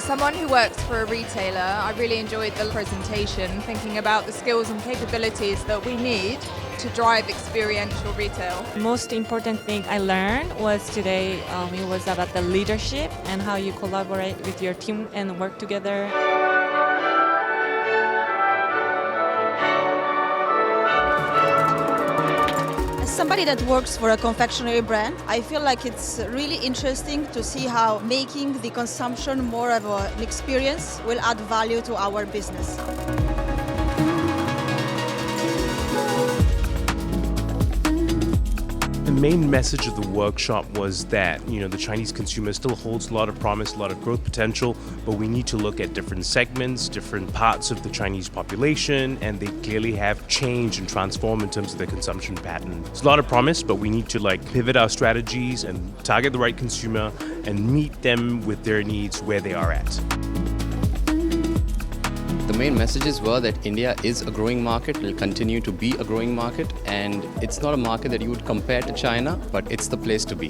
someone who works for a retailer, I really enjoyed the presentation, thinking about the skills and capabilities that we need to drive experiential retail. Most important thing I learned was today, it was about the leadership and how you collaborate with your team and work together. As somebody that works for a confectionery brand, I feel like it's really interesting to see how making the consumption more of an experience will add value to our business. The main message of the workshop was that, the Chinese consumer still holds a lot of promise, a lot of growth potential, but we need to look at different segments, different parts of the Chinese population, and they clearly have changed and transformed in terms of their consumption pattern. There's a lot of promise, but we need to pivot our strategies and target the right consumer and meet them with their needs where they are at. The main messages were that India is a growing market, will continue to be a growing market, and it's not a market that you would compare to China, but it's the place to be.